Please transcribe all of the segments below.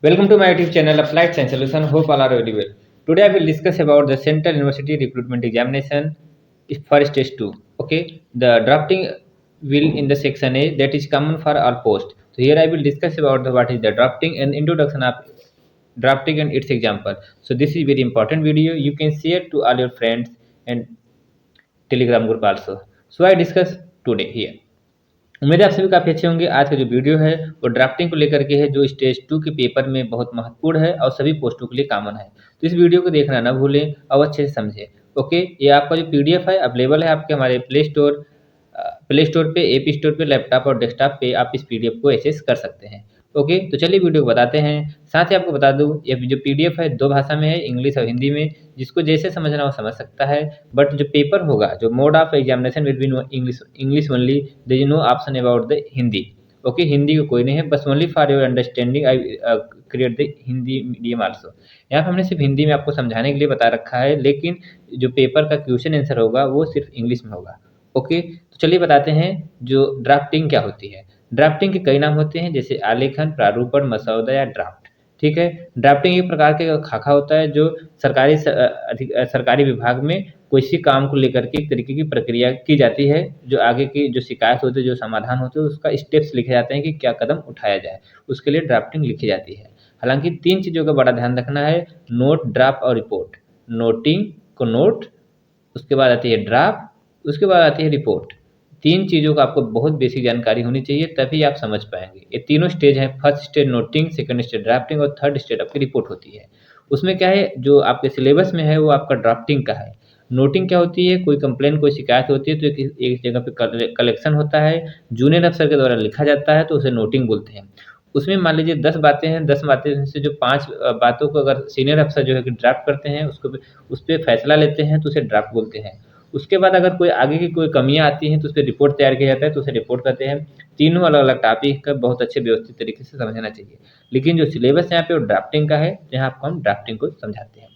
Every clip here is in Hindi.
Welcome to my YouTube channel Applied Science Solution. Hope all are very well. Today I will discuss about the Central University Recruitment Examination for Stage 2. Okay, the drafting will in the section A that is common for all posts. So here I will discuss about what is the drafting and introduction of drafting and its example. So this is very important video. You can share to all your friends and Telegram group also. So I discuss today here. उम्मीद है आप सभी काफ़ी अच्छे होंगे। आज का जो वीडियो है वो ड्राफ्टिंग को लेकर के है, जो स्टेज 2 के पेपर में बहुत महत्वपूर्ण है और सभी पोस्टों के लिए कॉमन है। तो इस वीडियो को देखना ना भूलें और अच्छे से समझें। ओके, ये आपका जो पीडीएफ है अवेलेबल है आपके हमारे प्ले स्टोर पे, एपी स्टोर पे, लैपटॉप और डेस्कटॉप पे आप इस पीडीएफ को एक्सेस कर सकते हैं। ओके, तो चलिए वीडियो को बताते हैं। साथ ही आपको बता दूं ये जो पीडीएफ है 2 भाषा में है, इंग्लिश और हिंदी में। जिसको जैसे समझना वो समझ सकता है, बट जो पेपर होगा, जो mode of examination will be English only, there is no option about the Hindi. Okay, Hindi का कोई नहीं है, बस only for your understanding I create the Hindi medium also. यहाँ पर हमने सिर्फ हिंदी में आपको समझाने के लिए बता रखा है, लेकिन जो पेपर का क्वेश्चन आंसर होगा वो सिर्फ इंग्लिश में होगा। ओके, तो चलिए बताते हैं जो ड्राफ्टिंग क्या होती है। ड्राफ्टिंग के कई नाम होते हैं, जैसे आलेखन, प्रारूपण, मसौदा या ड्राफ्ट। ठीक है, ड्राफ्टिंग एक प्रकार के खाका होता है जो सरकारी विभाग में किसी काम को लेकर के एक तरीके की प्रक्रिया की जाती है, जो आगे की जो शिकायत होती है, जो समाधान होते हैं, उसका स्टेप्स लिखे जाते हैं कि क्या कदम उठाया जाए, उसके लिए ड्राफ्टिंग लिखी जाती है। हालांकि 3 चीज़ों का बड़ा ध्यान रखना है: नोट, ड्राफ्ट और रिपोर्ट। नोटिंग को नोट, उसके बाद आती है ड्राफ्ट, उसके बाद आती है रिपोर्ट। 3 चीज़ों का आपको बहुत बेसिक जानकारी होनी चाहिए, तभी आप समझ पाएंगे। ये तीनों स्टेज हैं: first stage noting, second stage drafting और थर्ड स्टेज आपकी रिपोर्ट होती है। उसमें क्या है, जो आपके सिलेबस में है वो आपका ड्राफ्टिंग का है। नोटिंग क्या होती है, कोई कंप्लेंट, कोई शिकायत होती है तो एक जगह पे कलेक्शन होता है, जूनियर अफसर के द्वारा लिखा जाता है, तो उसे नोटिंग बोलते हैं। उसमें मान लीजिए 10 बातें हैं, 10 बातें में से जो 5 बातों को अगर सीनियर अफसर जो है कि ड्राफ्ट करते हैं, उसको उस पे फैसला लेते हैं, तो उसे ड्राफ्ट बोलते हैं। उसके बाद अगर कोई आगे की कोई कमियाँ आती हैं तो उस पे रिपोर्ट तैयार किया जाता है, तो उसे रिपोर्ट कहते हैं। तीनों अलग-अलग टॉपिक का बहुत अच्छे व्यवस्थित तरीके से समझना चाहिए। लेकिन जो सिलेबस यहाँ पे वो ड्राफ्टिंग का है, यहाँ आपको हम ड्राफ्टिंग को समझाते हैं।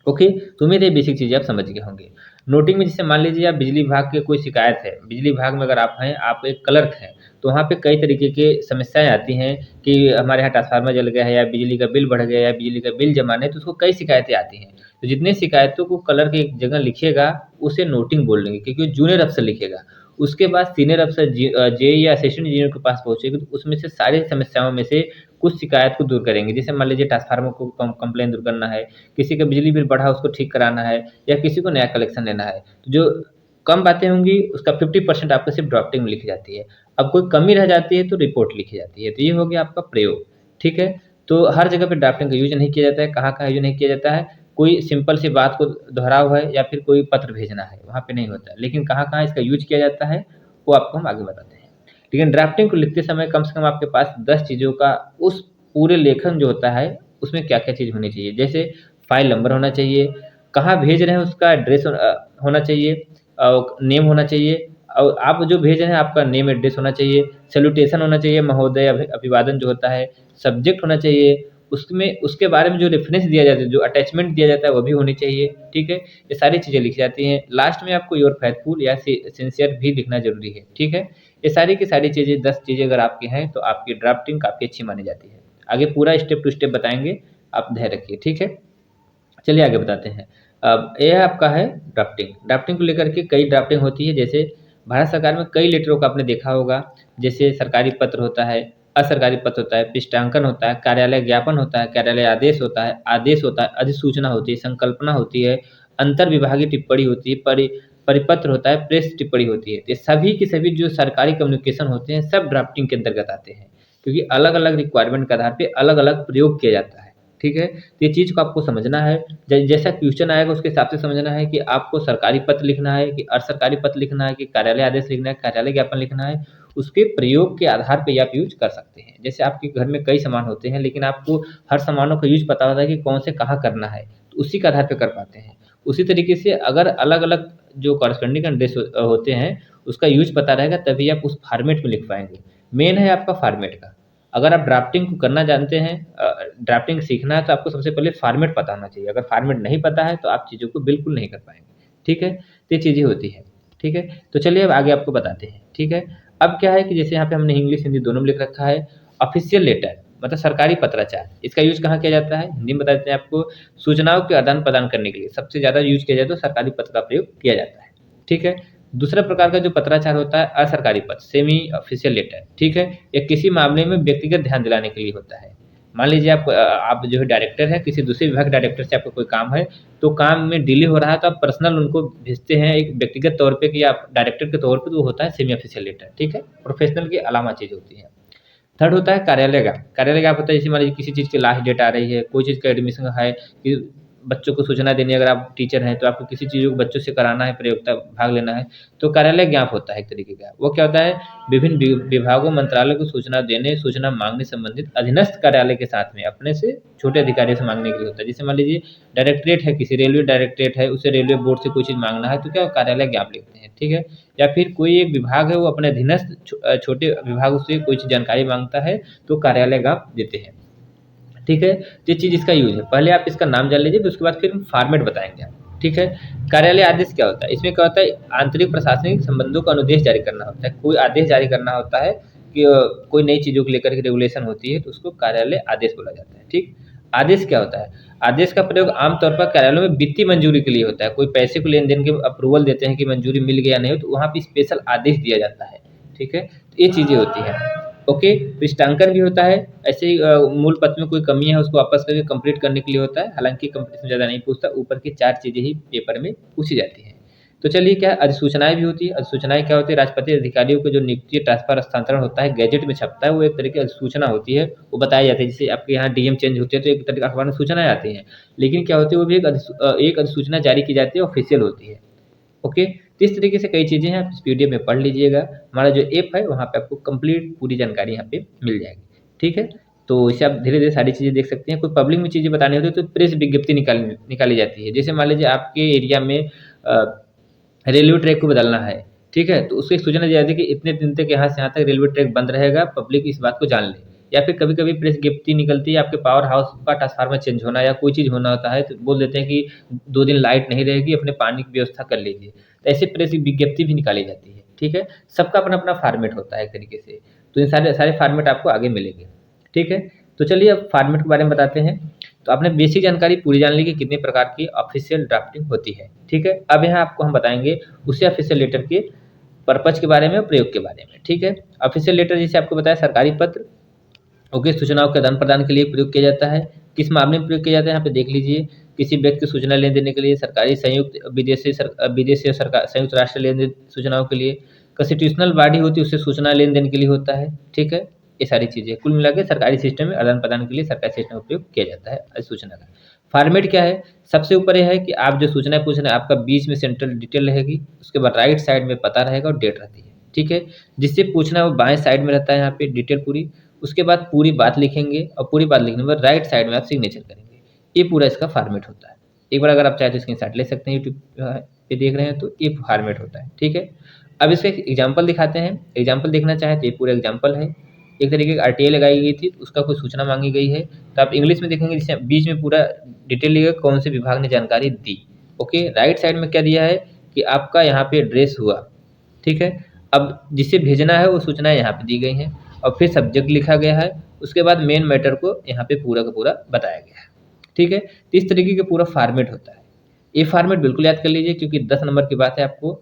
ओके, तो उम्मीद है बेसिक चीज़ें आप समझ गए होंगे। नोटिंग में जैसे मान लीजिए आप बिजली विभाग की कोई शिकायत है, बिजली विभाग में अगर आप हैं, आप एक क्लर्क हैं, तो वहाँ पे कई तरीके के समस्याएँ आती हैं कि हमारे यहाँ ट्रांसफार्मर जल गया है, या बिजली का बिल बढ़ गया है, या बिजली का बिल जमा नहीं है, तो उसको कई शिकायतें आती हैं। तो जितनी शिकायतों को क्लर्क एक जगह लिखेगा, उसे नोटिंग बोल देंगे, क्योंकि वो जूनियर अफसर लिखेगा। उसके बाद सीनियर अफसर जेईई या असिस्टेंट इंजीनियर के पास पहुँचेगी, तो उसमें से सारी समस्याओं में से कुछ शिकायत को दूर करेंगे। जैसे मान लीजिए ट्रांसफार्मर को कंप्लेंट दूर करना है, किसी का बिजली बिल बढ़ा उसको ठीक कराना है, या किसी को नया कलेक्शन लेना है। तो जो कम बातें होंगी उसका 50% आपको सिर्फ ड्राफ्टिंग में लिखी जाती है। अब कोई कमी रह जाती है तो रिपोर्ट लिखी जाती है। तो ये हो गया आपका प्रयोग। ठीक है, तो हर जगह पे ड्राफ्टिंग का यूज़ नहीं किया जाता है। कहाँ-कहाँ यूज़ नहीं किया जाता है, कोई सिंपल सी बात को दोहराव है या फिर कोई पत्र भेजना है, वहाँ पे नहीं होता है। लेकिन कहाँ-कहाँ इसका यूज़ किया जाता है, वो आपको हम आगे बताते हैं। लेकिन ड्राफ्टिंग को लिखते समय कम से कम आपके पास 10 चीज़ों का, उस पूरे लेखन जो होता है उसमें क्या-क्या चीज़ होनी चाहिए। जैसे फ़ाइल नंबर होना चाहिए, कहाँ भेज रहे हैं उसका एड्रेस होना चाहिए, नेम होना चाहिए, और आप जो भेज रहे हैं आपका नेम एड्रेस होना चाहिए, सैल्यूटेशन होना चाहिए, महोदय अभिवादन जो होता है, सब्जेक्ट होना चाहिए, उसमें उसके बारे में जो रेफ़रेंस दिया जाता है, जो अटैचमेंट दिया जाता है वो भी होनी चाहिए। ठीक है? ये सारी चीज़ें लिखी जाती हैं। लास्ट में आपको योर फेथफुल या सिंसियर भी लिखना ज़रूरी है। ठीक है? ये सारी की सारी चीज़ें, 10 चीज़ें अगर आपकी हैं तो आपकी ड्राफ्टिंग काफ़ी अच्छी मानी जाती है। आगे पूरा स्टेप टू स्टेप बताएँगे, आप धैर्य रखिए। ठीक है? चलिए आगे बताते हैं। अब यह आपका है ड्राफ्टिंग। ड्राफ्टिंग को लेकर के कई ड्राफ्टिंग होती है, जैसे भारत सरकार में कई लेटरों का आपने देखा होगा। जैसे सरकारी पत्र होता है, असरकारी पत्र होता है, पृष्ठांकन होता है, कार्यालय ज्ञापन होता है, कार्यालय आदेश होता है, अधिसूचना होती है, संकल्पना होती है, अंतर्विभागीय टिप्पणी होती है, परिपत्र होता है, प्रेस टिप्पणी होती है। ये सभी के सभी जो सरकारी कम्युनिकेशन होते हैं, सब ड्राफ्टिंग के अंतर्गत आते हैं, क्योंकि अलग-अलग रिक्वायरमेंट के आधार पे अलग-अलग प्रयोग किया जाता है। ठीक है? तो ये चीज़ को आपको समझना है। जैसा क्वेश्चन आएगा उसके हिसाब से समझना है कि आपको सरकारी पत्र लिखना है, कि असरकारी पत्र लिखना है, कि कार्यालय आदेश लिखना है, कार्यालय ज्ञापन लिखना है। उसके प्रयोग के आधार पे आप यूज़ कर सकते हैं। जैसे आपके घर में कई सामान होते हैं, लेकिन आपको हर सामानों का यूज़ पता होता है कि कौन से कहाँ करना है, तो उसी के आधार पे कर पाते हैं। उसी तरीके से अगर अलग-अलग जो कॉरेस्पॉन्डिंग एड्रेस होते हैं, उसका यूज़ पता रहेगा, तभी आप उस फॉर्मेट में लिख पाएँगे। मेन है आपका फॉर्मेट का। अगर आप ड्राफ्टिंग को करना जानते हैं, ड्राफ्टिंग सीखना है, तो आपको सबसे पहले फॉर्मेट पता होना चाहिए। अगर फॉर्मेट नहीं पता है तो आप चीज़ों को बिल्कुल नहीं कर पाएँगे। ठीक है? तो ये चीज़ें होती हैं। ठीक है? तो चलिए अब आगे आपको बताते हैं। ठीक है? अब क्या है कि जैसे यहाँ पे हमने इंग्लिश, हिंदी दोनों में लिख रखा है। ऑफ़िशियल लेटर, मतलब सरकारी पत्राचार। इसका यूज कहाँ किया जाता है, हिंदी में बता देते हैं आपको, सूचनाओं के आदान प्रदान करने के लिए सबसे ज़्यादा यूज किया जाए तो सरकारी पत्र का प्रयोग किया जाता है। ठीक है। दूसरा प्रकार का जो पत्राचार होता है असरकारी पत्र, सेमी ऑफिशियल लेटर। ठीक है। ये किसी मामले में व्यक्तिगत ध्यान दिलाने के लिए होता है। मान लीजिए आप जो है डायरेक्टर है, किसी दूसरे विभाग डायरेक्टर से आपका कोई काम है, तो काम में डिले हो रहा है तो आप पर्सनल उनको भेजते हैं एक व्यक्तिगत तौर पे कि आप डायरेक्टर के तौर पे, तो वो होता है सेमी ऑफिशियल लेटर। ठीक है। प्रोफेशनल की अलावा चीज़ होती है। थर्ड होता है कार्यालय ज्ञाप। कार्यालय ज्ञाप होता है जैसे मान लीजिए किसी चीज़ की लास्ट डेट आ रही है, कोई चीज़ का एडमिशन है, कि बच्चों को सूचना देनी है, अगर आप टीचर हैं तो आपको किसी चीज़ को बच्चों से कराना है, प्रतियोगिता भाग लेना है, तो कार्यालय ज्ञाप होता है एक तरीके का। वो क्या होता है, विभिन्न विभागों मंत्रालय को सूचना देने, सूचना मांगने संबंधित अधीनस्थ कार्यालय के साथ में अपने से छोटे अधिकारियों से मांगने के लिए होता है। जैसे मान लीजिए डायरेक्टरेट है, किसी रेलवे डायरेक्टरेट है, उसे रेलवे बोर्ड से कोई चीज़ मांगना है तो क्या कार्यालय ज्ञाप लिखते हैं। ठीक है। या फिर कोई एक विभाग है वो अपने अधीनस्थ छोटे विभागों से कोई चीज़ जानकारी मांगता है तो कार्यालय ज्ञाप देते हैं। ठीक है। तो ये चीज़ इसका यूज है। पहले आप इसका नाम जान लीजिए, फिर उसके बाद फिर हम फॉर्मेट बताएंगे आप। ठीक है। कार्यालय आदेश क्या होता है, इसमें क्या होता है, आंतरिक प्रशासनिक संबंधों का अनुदेश जारी करना होता है। कोई आदेश जारी करना होता है कि कोई नई चीज़ों को लेकर के रेगुलेशन होती है तो उसको कार्यालय आदेश बोला जाता है। ठीक। आदेश क्या होता है, आदेश का प्रयोग आमतौर पर कार्यालयों में वित्तीय मंजूरी के लिए होता है। कोई पैसे को लेन देन के अप्रूवल देते हैं कि मंजूरी मिल गया नहीं हो, तो वहाँ पे स्पेशल आदेश दिया जाता है। ठीक है। तो ये चीज़ें होती हैं। ओके। पृष्ठांकन भी होता है, ऐसे ही मूल पत्र में कोई कमी है उसको वापस करके कंप्लीट करने के लिए होता है। हालांकि कंपटीशन ज़्यादा नहीं पूछता, ऊपर की 4 चीज़ें ही पेपर में पूछी जाती हैं। तो चलिए, क्या अधिसूचनाएं भी होती है। अधिसूचनाएं क्या होती है, राष्ट्रपति अधिकारियों को जो नियुक्ति ट्रांसफर हस्तांतरण होता है गैजेट में छपता है, वो एक तरह की अधिसूचना होती है। वो बताया जाता है, जैसे आपके यहाँ डीएम चेंज होते हैं तो एक तरह का अखबार में सूचनाएं आती हैं, लेकिन क्या होती है वो भी एक अधिसूचना जारी की जाती है, ऑफिशियल होती है। ओके। तो इस तरीके से कई चीज़ें हैं, आप इस पीडीएफ में पढ़ लीजिएगा। हमारा जो ऐप है वहाँ पे आपको कंप्लीट पूरी जानकारी यहाँ पे मिल जाएगी। ठीक है। तो इससे आप धीरे धीरे सारी चीज़ें देख सकते हैं। कोई पब्लिक में चीज़ें बतानी होती है तो प्रेस विज्ञप्ति निकाली जाती है। जैसे मान लीजिए आपके एरिया में रेलवे ट्रैक को बदलना है। ठीक है। तो उसको एक सूचना दी जाती है कि इतने दिन तक यहाँ से यहाँ तक रेलवे ट्रैक बंद रहेगा, पब्लिक इस बात को जान ले। या फिर कभी कभी प्रेस विज्ञप्ति निकलती है, आपके पावर हाउस का ट्रांसफार्मर चेंज होना या कोई चीज़ होना होता है तो बोल देते हैं कि 2 दिन लाइट नहीं रहेगी, अपने पानी की व्यवस्था कर लीजिए। तो ऐसे प्रेस विज्ञप्ति भी निकाली जाती है। ठीक है। सबका अपना अपना फॉर्मेट होता है एक तरीके से। तो इन सारे सारे फॉर्मेट आपको आगे मिलेंगे। ठीक है। तो चलिए अब फॉर्मेट के बारे में बताते हैं। तो आपने बेसिक जानकारी पूरी जान ली कि कितने प्रकार की ऑफिशियल ड्राफ्टिंग होती है। ठीक है। अब यहाँ आपको हम बताएंगे उसी ऑफिशियल लेटर के पर्पज के बारे में और प्रयोग के बारे में। ठीक है। ऑफिशियल लेटर जैसे आपको बताया सरकारी पत्र, ओके, सूचनाओं के आदान प्रदान के लिए प्रयोग किया जाता है। किस मामले में प्रयोग किया जाता है यहाँ पे देख लीजिए। किसी व्यक्ति को सूचना लेन देने के लिए, सरकारी संयुक्त विदेशी सरकार संयुक्त राष्ट्र लेन देन सूचनाओं के लिए, कॉन्स्टिट्यूशनल बॉडी होती है उससे सूचना लेन देन के लिए होता है। ठीक है। ये सारी चीज़ें कुल मिला के सरकारी सिस्टम में आदान प्रदान के लिए सरकारी सिस्टम का उपयोग किया जाता है सूचना का। फॉर्मेट क्या है, सबसे ऊपर यह है कि आप जो सूचना पूछ रहे हैं आपका बीच में सेंट्रल डिटेल रहेगी, उसके बाद राइट साइड में पता रहेगा और डेट रहती है। ठीक है। जिससे पूछना है वो बाएं साइड में रहता है यहाँ पे डिटेल पूरी। उसके बाद पूरी बात लिखेंगे और पूरी बात लिखने के बाद राइट साइड में आप सिग्नेचर करेंगे। ये पूरा इसका फॉर्मेट होता है। एक बार अगर आप चाहे तो स्क्रीनशॉट ले सकते हैं, यूट्यूब पे देख रहे हैं तो ये फॉर्मेट होता है। ठीक है। अब इसका एक एग्जाम्पल दिखाते हैं। एग्जाम्पल देखना चाहे तो ये पूरा एग्जाम्पल है। एक तरीके की आरटीआई लगाई गई थी, उसका कोई सूचना मांगी गई है तो आप इंग्लिश में देखेंगे, जिससे बीच में पूरा डिटेल लिखा कौन से विभाग ने जानकारी दी। ओके। राइट साइड में क्या दिया है कि आपका यहाँ पे एड्रेस हुआ। ठीक है। अब जिसे भेजना है वो सूचनाएं यहाँ पे दी गई हैं और फिर सब्जेक्ट लिखा गया है। उसके बाद मेन मैटर को यहाँ पे पूरा का पूरा बताया गया है। ठीक है। तो इस तरीके का पूरा फॉर्मेट होता है। ये फॉर्मेट बिल्कुल याद कर लीजिए क्योंकि 10 नंबर की बात है, आपको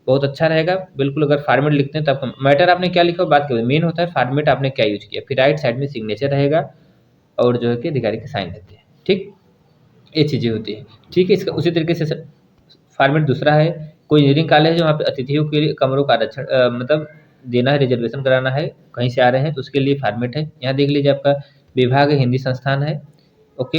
बहुत अच्छा रहेगा। बिल्कुल अगर फॉर्मेट लिखते हैं तो आपका मैटर आपने क्या लिखा बात करें, मेन होता है फॉर्मेट आपने क्या यूज किया। फिर राइट साइड में सिग्नेचर रहेगा और जो है कि अधिकारी के साइन रहते हैं। ठीक, ये चीज़ें होती है। ठीक है। इसका उसी तरीके से फॉर्मेट दूसरा है, कोई इंजीनियरिंग कॉलेज है वहाँ पे अतिथियों के लिए कमरों का आरक्षण मतलब देना है, रिजर्वेशन कराना है, कहीं से आ रहे हैं तो उसके लिए फॉर्मेट है। यहाँ देख लीजिए आपका विभाग है, हिंदी संस्थान है। ओके,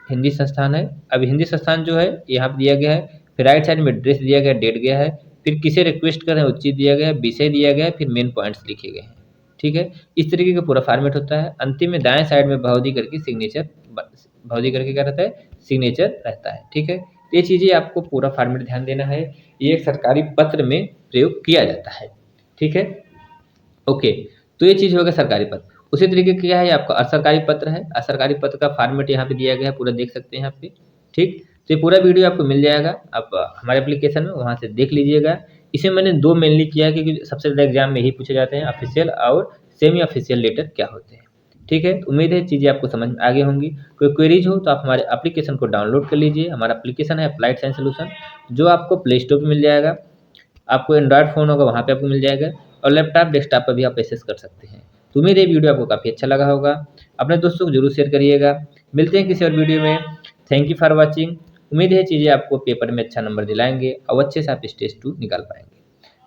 हिंदी संस्थान है। अब हिंदी संस्थान जो है यहाँ पे दिया गया है, फिर राइट साइड में एड्रेस दिया गया, डेट गया है, फिर किसे रिक्वेस्ट कर रहे हैं उस चीज़ दिया गया है, विषय दिया गया है, फिर मेन पॉइंट्स लिखे गए हैं। ठीक है। इस तरीके का पूरा फॉर्मेट होता है। अंतिम में दाएं साइड में भौदी करके सिग्नेचर, भौदी करके क्या रहता है, सिग्नेचर रहता है। ठीक है। ये चीज़ें आपको पूरा फॉर्मेट ध्यान देना है। ये एक सरकारी पत्र में प्रयोग किया जाता है। ठीक है। ओके। तो ये चीज़ होगा सरकारी पत्र। उसी तरीके क्या है आपका असरकारी पत्र है। असरकारी पत्र का फॉर्मेट यहाँ पे दिया गया है, पूरा देख सकते हैं यहाँ पे। ठीक। तो ये पूरा वीडियो आपको मिल जाएगा, आप हमारे एप्लीकेशन में वहाँ से देख लीजिएगा। इसे मैंने 2 मेनली किया है क्योंकि सबसे ज़्यादा एग्जाम में यही पूछे जाते हैं, ऑफिशियल और सेमी ऑफिशियल लेटर क्या होते हैं। ठीक है, उम्मीद है चीज़ें आपको समझ में आ गई होंगी। कोई क्वेरीज हो तो आप हमारे एप्लीकेशन को डाउनलोड कर लीजिए। हमारा एप्लीकेशन है अप्लाइड साइंस सॉल्यूशन, जो आपको प्ले स्टोर पे मिल जाएगा। आपको एंड्रॉयड फ़ोन होगा वहाँ पे आपको मिल जाएगा, और लैपटॉप डेस्कटॉप पर भी आप एक्सेस कर सकते हैं। तो उम्मीद है ये वीडियो आपको काफ़ी अच्छा लगा होगा। अपने दोस्तों को जरूर शेयर करिएगा। मिलते हैं किसी और वीडियो में। Thank you for watching. उम्मीद है चीज़ें आपको पेपर में अच्छा नंबर दिलाएंगे और अच्छे से आप स्टेज 2 निकाल पाएंगे।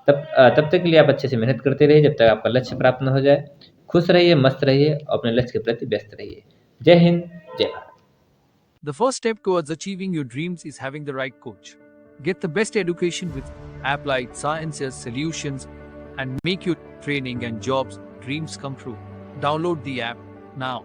तब तक के लिए आप अच्छे से मेहनत करते रहिए जब तक आपका लक्ष्य प्राप्त न हो जाए। खुश रहिए, मस्त रहिए और अपने लक्ष्य के प्रति व्यस्त रहिए। जय हिंद, जय Bharat. The first step towards achieving your dreams is having the right coach. Get the best education with Applied Sciences Solutions and make your training and jobs dreams come true. Download the app now.